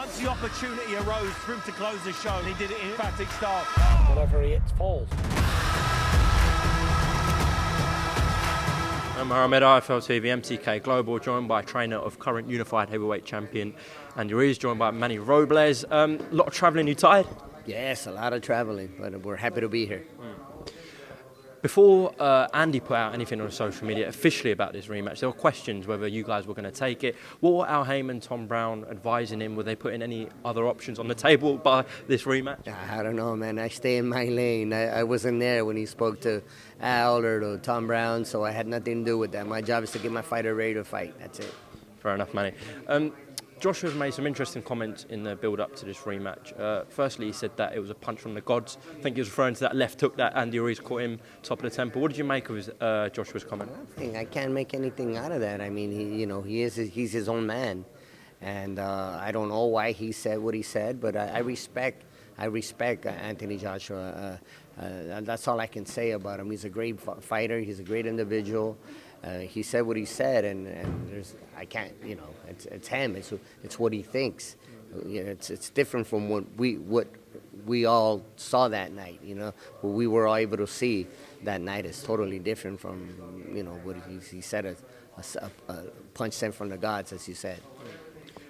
once the opportunity arose for him to close the show, he did it in emphatic style. Whatever he hits falls. I'm AHMED, IFL TV, MTK Global, joined by trainer of current unified heavyweight champion Andy Ruiz, joined by Manny Robles. A lot of travelling, you tired? Yes, a lot of traveling, but we're happy to be here. Before Andy put out anything on social media officially about this rematch, there were questions whether you guys were going to take it. What were AHMED and Tom Brown advising him? Were they putting any other options on the table by this rematch? I don't know, man. I stay in my lane. I wasn't there when he spoke to Al or to Tom Brown, so I had nothing to do with that. My job is to get my fighter ready to fight. That's it. Fair enough, Manny. Joshua's made some interesting comments in the build-up to this rematch. Firstly, he said that it was a punch from the gods. I think he was referring to that left hook that Andy Ruiz caught him top of the temple. What did you make of Joshua's comment? I can't make anything out of that. I mean, he's his own man, and I don't know why he said what he said, but I respect Anthony Joshua. That's all I can say about him. He's a great fighter. He's a great individual. He said what he said, and I can't, it's him. It's what he thinks. It's different from what we all saw that night. What we were all able to see that night is totally different from what he said. A punch sent from the gods, as you said.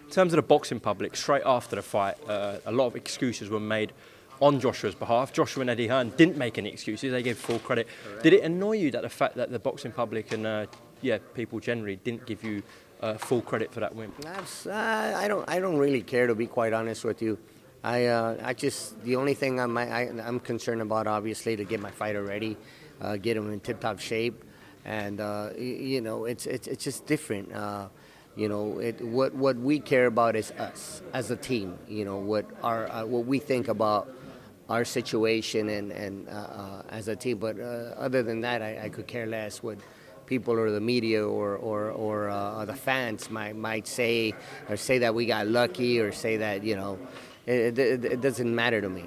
In terms of the boxing public, straight after the fight, a lot of excuses were made on Joshua's behalf. Joshua and Eddie Hearn didn't make any excuses. They gave full credit. Correct. Did it annoy you that the fact that the boxing public and people generally didn't give you full credit for that win? I don't really care, to be quite honest with you. The only thing I'm concerned about, obviously, to get my fighter ready, get him in tip-top shape, and it's just different. What we care about is us as a team. What we think about our situation and as a team. But other than that, I could care less what people or the media or the fans might say, or say that we got lucky, or say that it doesn't matter to me.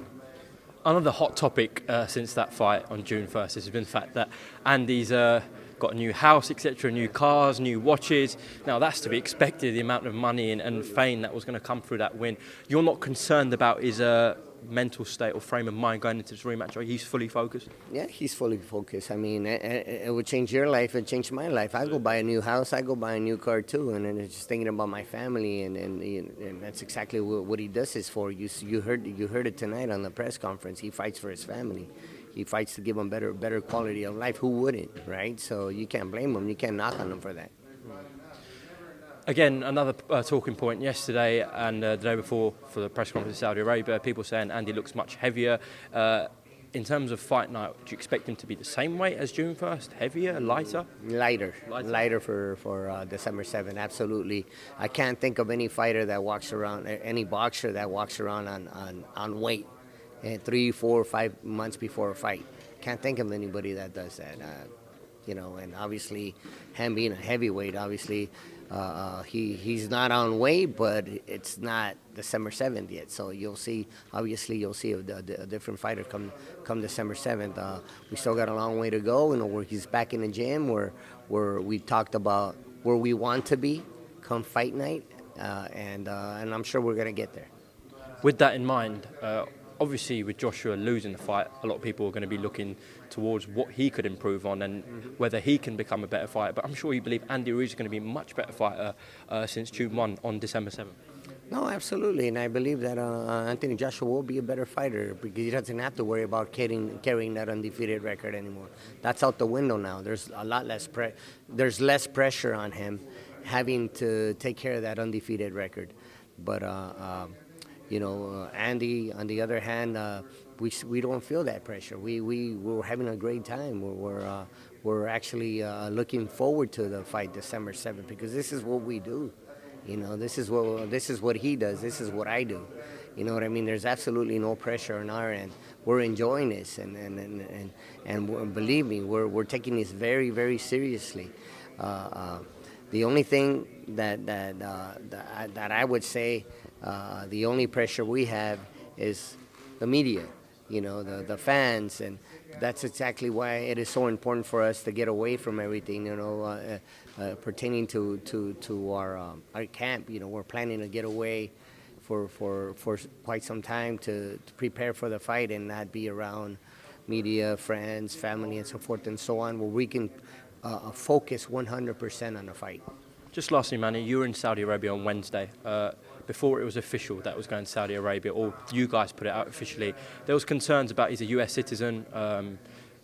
Another hot topic since that fight on June 1st has been the fact that Andy's got a new house, etc., new cars, new watches. Now, that's to be expected, the amount of money and fame that was going to come through that win. You're not concerned about his mental state or frame of mind going into this rematch? Or he's fully focused? Yeah, he's fully focused. I mean, it would change your life. It changed my life. I go buy a new house. I go buy a new car, too. And then it's just thinking about my family. And that's exactly what he does this for. You heard it tonight on the press conference. He fights for his family. He fights to give them better quality of life. Who wouldn't, right? So you can't blame him. You can't knock on him for that. Again, another talking point yesterday and the day before for the press conference in Saudi Arabia, people saying Andy looks much heavier. In terms of fight night, do you expect him to be the same weight as June 1st? Heavier, lighter? Lighter for December 7th, absolutely. I can't think of any fighter that walks around, any boxer that walks around on weight 3, 4, 5 months before a fight. Can't think of anybody that does that. And obviously, him being a heavyweight, obviously, he's not on weight, but it's not December 7th yet. So you'll see a different fighter come December 7th. We still got a long way to go, where he's back in the gym, where we talked about where we want to be come fight night, and I'm sure we're going to get there. With that in mind, obviously, with Joshua losing the fight, a lot of people are going to be looking towards what he could improve on and whether he can become a better fighter. But I'm sure you believe Andy Ruiz is going to be a much better fighter since June 1 on December 7th. No, absolutely. And I believe that Anthony Joshua will be a better fighter because he doesn't have to worry about carrying that undefeated record anymore. That's out the window now. There's a lot less there's less pressure on him having to take care of that undefeated record. But Andy, on the other hand, we don't feel that pressure. We're having a great time. We're actually looking forward to the fight December 7th because this is what we do. This is what he does. This is what I do. You know what I mean? There's absolutely no pressure on our end. We're enjoying this, and believe me, we're taking this very, very seriously. The only thing that I would say, the only pressure we have is the media, the fans, and that's exactly why it is so important for us to get away from everything, pertaining to our camp. We're planning to get away for quite some time to prepare for the fight and not be around media, friends, family, and so forth and so on, where we can focus 100% on the fight. Just lastly, Manny, you were in Saudi Arabia on Wednesday. Before it was official that was going to Saudi Arabia, or you guys put it out officially, there was concerns about he's a US citizen.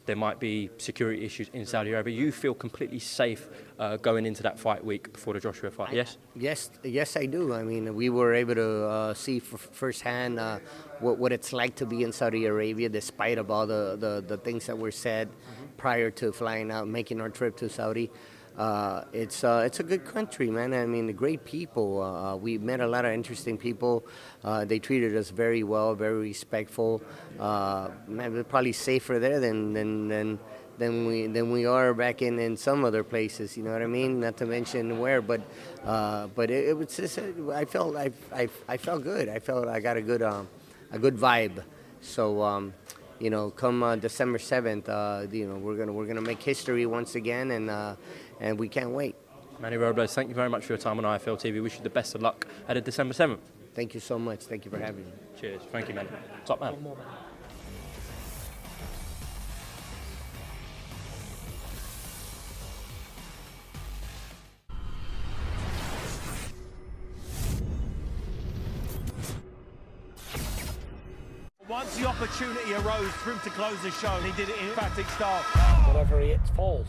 There might be security issues in Saudi Arabia. You feel completely safe going into that fight week before the Joshua fight, yes? Yes, I do. I mean, we were able to see firsthand what it's like to be in Saudi Arabia, despite of all the things that were said prior to flying out, making our trip to Saudi. It's a good country, man. I mean, great people. We met a lot of interesting people. They treated us very well, very respectful. Man, we're probably safer there than we are back in some other places. You know what I mean? Not to mention where, but it was just, I felt good. I felt I got a good vibe. So. Come December 7th, we're gonna make history once again, and we can't wait. Manny Robles, thank you very much for your time on IFL TV. Wish you the best of luck at December 7th. Thank you so much. Thank you for having me. Cheers. Thank you, Manny. Top man. Once the opportunity arose for him to close the show, he did it in emphatic style. Whatever he hits falls.